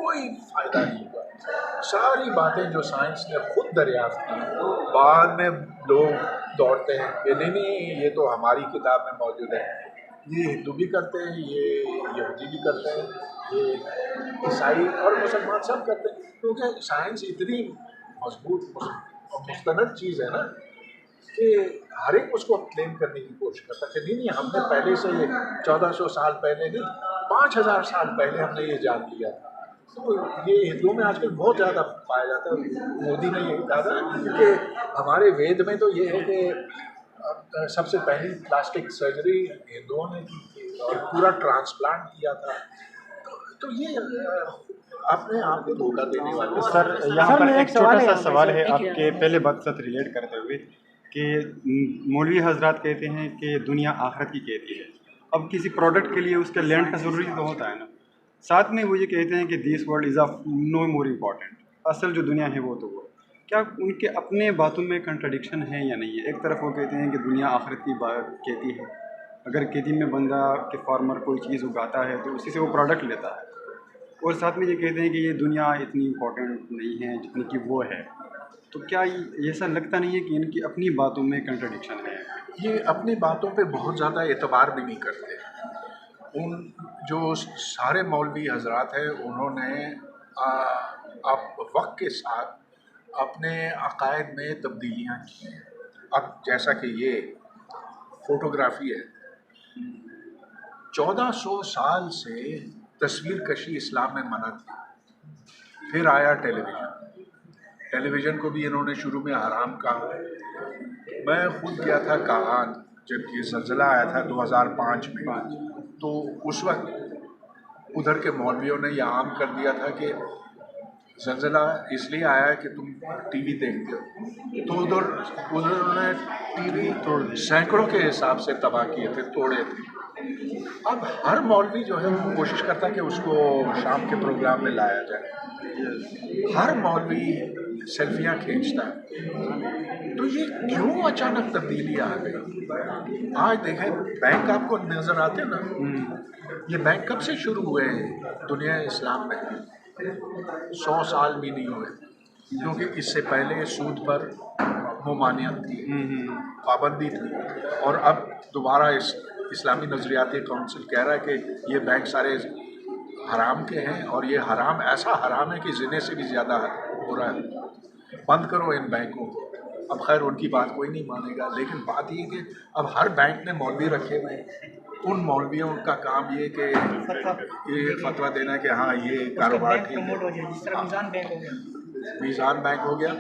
کوئی فائدہ نہیں ہوا. ساری باتیں جو سائنس نے خود دریافت کی بعد میں لوگ دوڑتے ہیں کہ نہیں یہ تو ہماری کتاب میں موجود ہے. یہ ہندو بھی کرتے ہیں, یہ یہودی بھی کرتے ہیں, یہ عیسائی اور مسلمان سب کرتے ہیں, کیونکہ سائنس اتنی مضبوط اور مستند چیز ہے نا کہ ہر ایک اس کو کلیم کرنے کی کوشش کرتا کہ نہیں ہم نے پہلے سے یہ 1400 سال پہلے نہیں 5000 سال پہلے ہم نے یہ جان لیا تھا. تو یہ ہندوؤں میں آج کل بہت زیادہ پایا جاتا ہے. مودی نے یہی کہا تھا کہ ہمارے وید میں تو یہ ہے کہ سب سے پہلی پلاسٹک سرجری ہندوؤں نے کی تھی اور پورا ٹرانسپلانٹ کیا تھا. تو یہ اپنے آپ کو دھوکہ دینے والے. سر یہاں پر ایک چھوٹا سا سوال ہے آپ کے پہلے بات کے ساتھ ریلیٹ کرتے ہوئے کہ مولوی حضرات کہتے ہیں کہ دنیا آخرت کی کہتی ہے. اب کسی پروڈکٹ کے لیے اس کے لینڈ کا ضروری تو ہوتا ہے نا, ساتھ میں وہ یہ کہتے ہیں کہ this world is of no more important, اصل جو دنیا ہے وہ تو وہ. کیا ان کے اپنے باتوں میں کنٹرڈکشن ہے یا نہیں ہے؟ ایک طرف وہ کہتے ہیں کہ دنیا آخرت کی بات کہتی ہے, اگر کھیتی میں بندہ کہ فارمر کوئی چیز اگاتا ہے تو اسی سے وہ پروڈکٹ لیتا ہے, اور ساتھ میں یہ کہتے ہیں کہ یہ دنیا اتنی امپورٹنٹ نہیں ہے جتنی کہ وہ ہے. تو کیا ایسا لگتا نہیں ہے کہ ان کی اپنی باتوں میں کنٹرڈکشن ہے؟ یہ اپنی باتوں پہ بہت زیادہ اعتبار بھی نہیں کرتے. ان جو سارے مولوی حضرات ہیں انہوں نے اب وقت کے ساتھ اپنے عقائد میں تبدیلیاں کی ہیں. اب جیسا کہ یہ فوٹوگرافی ہے, 1400 سال سے تصویر کشی اسلام میں منع تھی. پھر آیا ٹیلی ویژن. ٹیلی ویژن کو بھی انہوں نے شروع میں حرام کہا. میں خود گیا تھا کاغان جب یہ زلزلہ آیا تھا 2005 میں, تو اس وقت ادھر کے مولویوں نے یہ عام کر دیا تھا کہ زلزلہ اس لیے آیا ہے کہ تم ٹی وی دیکھتے ہو. تو ادھر انہوں نے ٹی وی سینکڑوں کے حساب سے تباہ کیے تھے, توڑے تھے. اب ہر مولوی جو ہے وہ کوشش کرتا ہے کہ اس کو شام کے پروگرام میں لایا جائے. ہر مولوی سیلفیاں کھینچتا ہے. تو یہ کیوں اچانک تبدیلی آ گئی؟ آج دیکھیں بینک آپ کو نظر آتے نا, یہ بینک کب سے شروع ہوئے ہیں دنیا اسلام میں؟ 100 سال بھی نہیں ہوئے, کیونکہ اس سے پہلے سود پر ممانعت تھی, پابندی تھی, اور اب دوبارہ اسلامی نظریاتی کونسل کہہ رہا ہے کہ یہ بینک سارے حرام کے ہیں, اور یہ حرام ایسا حرام ہے کہ زنے سے بھی زیادہ ہو رہا ہے. بند کرو ان بینکوں کو. اب خیر ان کی بات کوئی نہیں مانے گا, لیکن بات یہ کہ اب ہر بینک نے مولوی رکھے ہوئے ہیں. ان مولویوں کا کام یہ کہ یہ فتویٰ دینا کہ ہاں یہ کاروبار ٹھیک ہے. میزان بینک ہو گیا,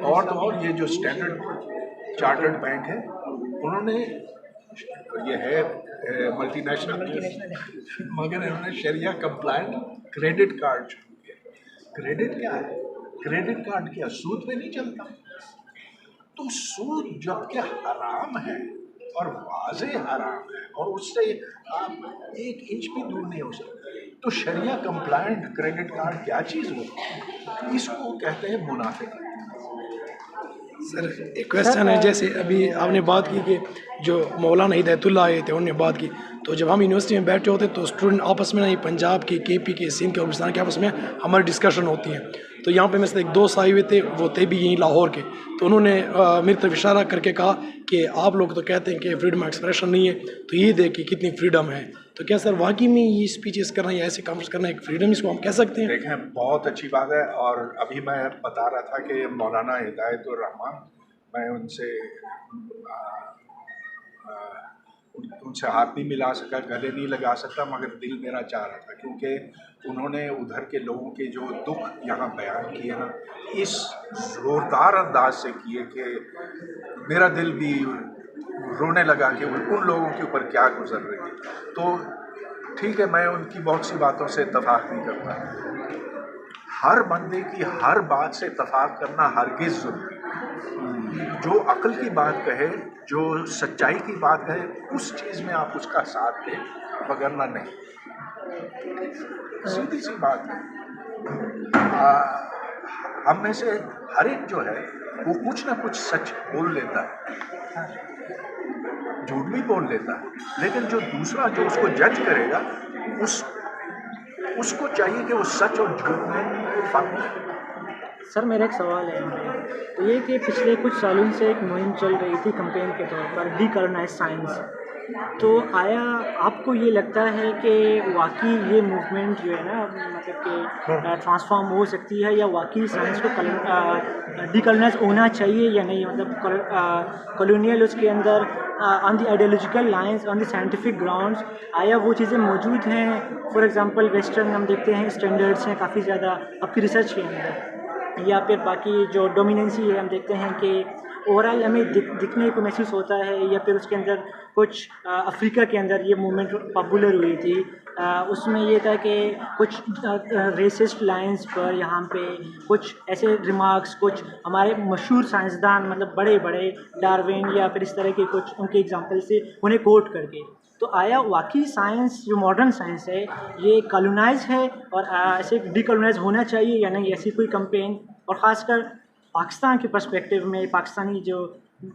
اور تو اور یہ جو اسٹینڈرڈ چارٹرڈ بینک ہے انہوں نے یہ ہے ملٹی نیشنل, مگر انہوں نے شریعہ کمپلائنٹ کریڈٹ کارڈ شروع کیا. کریڈٹ کیا ہے؟ کریڈٹ کارڈ کیا سود پہ نہیں چلتا؟ تو سود جب کہ حرام ہے اور واضح حرام ہے, اور اس سے آپ 1 انچ بھی دور نہیں ہو سکتے, تو شریعہ کمپلائنٹ کریڈٹ کارڈ کیا چیز ہوتی ہے؟ اس کو کہتے ہیں منافق. سر ایک کویسچن ہے, جیسے ابھی آپ نے بات کی کہ جو مولانا ہدایت اللہ آئے تھے انہوں نے بات کی, تو جب ہم یونیورسٹی میں بیٹھے ہوتے تو اسٹوڈنٹ آپس میں, نہیں پنجاب کے, کے پی کے, سندھ کے اور بلوچستان کے آپس میں ہماری ڈسکشن ہوتی ہے. تو یہاں پہ میں سے ایک دوست آئے ہوئے تھے, وہ تھے بھی یہیں لاہور کے, تو انہوں نے میری طرف اشارہ کر کے کہا کہ آپ لوگ تو کہتے ہیں کہ فریڈم آف ایکسپریشن نہیں ہے, تو یہ دیکھ کہ کتنی فریڈم ہے. تو کیا سر واقعی میں یہ اسپیچز کرنا یا ایسے کامنٹس کرنا ایک فریڈم اس کو ہم کہہ سکتے ہیں؟ دیکھیں بہت اچھی بات ہے, اور ابھی میں بتا رہا تھا کہ مولانا ہدایت الرحمان, میں ان سے ہاتھ نہیں ملا سکا, گلے نہیں لگا سکتا, مگر دل میرا چاہ رہا تھا, کیونکہ انہوں نے ادھر کے لوگوں کے جو دکھ یہاں بیان کیے نا اس زوردار انداز سے کیے کہ میرا دل بھی رونے لگا کہ ان لوگوں کے اوپر کیا گزر رہی ہے. تو ٹھیک ہے, میں ان کی بہت سی باتوں سے اتفاق نہیں کرتا. ہر بندے کی ہر بات سے اتفاق کرنا ہرگز ضروری ہے. جو عقل کی بات کہے, جو سچائی کی بات کہے, اس چیز میں آپ اس کا ساتھ دیں, وگرنہ نہیں. سیدھی سی بات ہے. ہم میں سے ہر ایک جو ہے وہ کچھ نہ کچھ سچ بول لیتا ہے, جھوٹ بھی بول لیتا ہے, لیکن جو دوسرا جو اس کو جج کرے گا, اس کو چاہیے کہ وہ سچ اور جھوٹ میں فرق کرے۔ سر میرا ایک سوال ہے تو یہ کہ پچھلے کچھ سالوں سے ایک مہم چل رہی تھی کمپین کے طور پر ڈی کالونائز سائنس، تو آیا آپ کو یہ لگتا ہے کہ واقعی یہ موومنٹ جو ہے نا مطلب کہ ٹرانسفارم ہو سکتی ہے، یا واقعی سائنس کو ڈی کالونائز ہونا چاہیے یا نہیں؟ مطلب کالونیل اس کے اندر on the ideological lines, on the scientific grounds آیا وہ چیزیں موجود ہیں؟ فار ایگزامپل ویسٹرن ہم دیکھتے ہیں اسٹینڈرڈس ہیں کافی زیادہ آپ کی ریسرچ کے اندر، یا پھر باقی جو ڈومیننسی ہے ہم دیکھتے ہیں کہ اوور آل ہمیں دکھنے کو محسوس ہوتا ہے، یا پھر اس کے اندر کچھ افریقہ کے اندر یہ موومنٹ پاپولر ہوئی تھی، اس میں یہ تھا کہ کچھ ریسسٹ لائنس پر یہاں پہ کچھ ایسے ریمارکس کچھ ہمارے مشہور سائنسدان مطلب بڑے بڑے ڈاروین یا پھر اس طرح کے کچھ ان کے ایگزامپل سے انہیں کوٹ کر کے، تو آیا واقعی سائنس جو ماڈرن سائنس ہے یہ کالونائز ہے اور ایسے ڈی کالونائز ہونا چاہیے یا نہیں؟ ایسی کوئی کمپین، اور خاص کر پاکستان کے پرسپیکٹیو میں پاکستانی جو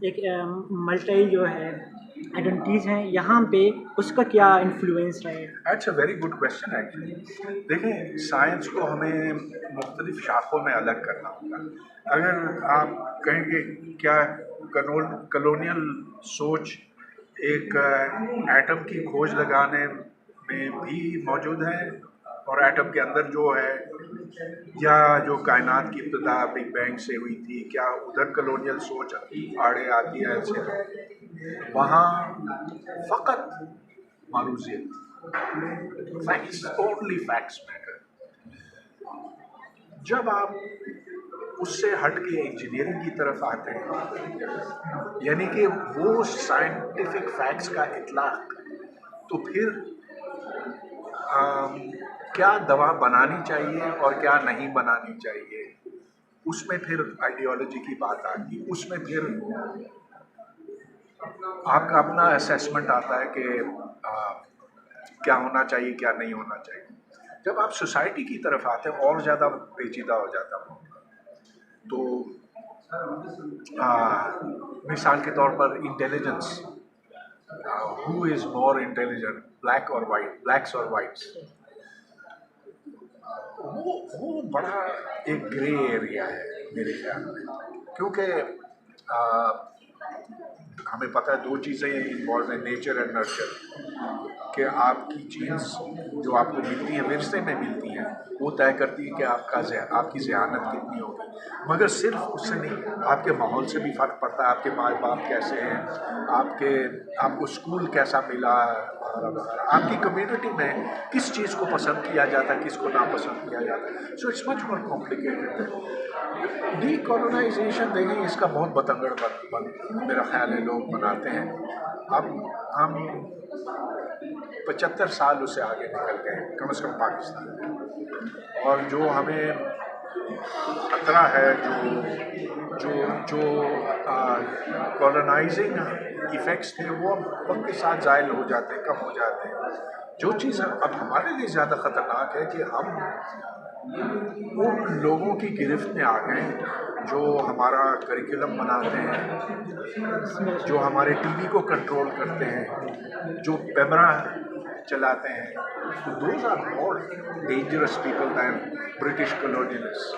ایک ملٹی جو ہے آئیڈینٹیز ہیں یہاں پہ اس کا کیا انفلوئنس ہے؟ It's a very good question actually. دیکھیں سائنس کو ہمیں مختلف شاخوں میں الگ کرنا ہوگا۔ اگر آپ کہیں گے کیا کلونیل سوچ ایک ایٹم کی کھوج لگانے میں بھی موجود ہے، اور ایٹم کے اندر جو ہے یا جو کائنات کی ابتدا بگ بینگ سے ہوئی تھی، کیا ادھر کلونیل سوچ آڑے آتی ہے ایسے؟ وہاں فقط معروضیت، فیکٹس، اونلی فیکٹس میٹر۔ جب آپ اس سے ہٹ کے انجینئرنگ کی طرف آتے ہیں، یعنی کہ وہ سائنٹیفک فیکٹس کا اطلاق، تو پھر کیا دوا بنانی چاہیے اور کیا نہیں بنانی چاہیے، اس میں پھر آئیڈیالوجی کی بات آتی ہے، اس میں پھر آپ کا اپنا اسیسمنٹ آتا ہے کہ کیا ہونا چاہیے کیا نہیں ہونا چاہیے۔ جب آپ سوسائٹی کی طرف آتے ہیں اور زیادہ پیچیدہ ہو جاتا ہے۔ تو مثال کے طور پر انٹیلیجنس، ہو از مور انٹیلیجنٹ، بلیک اور وائٹ، بلیکس اور وائٹس، وہ بڑا ایک گرے ایریا ہے میرے خیال میں، کیونکہ ہمیں پتہ ہے دو چیزیں انوالو ہیں، نیچر اینڈ نرچر، کہ آپ کی چیز جو آپ کو ملتی ہے ورثے میں ملتی ہیں وہ طے کرتی ہے کہ آپ کی ذہانت کتنی ہوگی، مگر صرف اس سے نہیں، آپ کے ماحول سے بھی فرق پڑتا ہے، آپ کے ماں باپ کیسے ہیں، آپ کو اسکول کیسا ملا، آپ کی کمیونٹی میں کس چیز کو پسند کیا جاتا ہے، کس کو ناپسند کیا جاتا ہے۔ So it's much more complicated. Decolonization دیکھیں اس کا بہت بتنگڑ میرا خیال ہے لوگ بناتے ہیں۔ اب ہم 75 سال اس سے آگے نکل گئے کم از کم پاکستان میں، اور جو ہمیں خطرہ ہے جو کالونائزنگ ایفیکٹس تھے وہ وقت کے ساتھ زائل ہو جاتے ہیں، کم ہو جاتے ہیں۔ جو چیز اب ہمارے لیے زیادہ خطرناک ہے کہ ہم ان لوگوں کی گرفت میں آ گئے جو ہمارا کریکولم بناتے ہیں، جو ہمارے ٹی وی کو کنٹرول کرتے ہیں، جو پیمرا چلاتے ہیں۔ تو those are more dangerous people than British colonialist.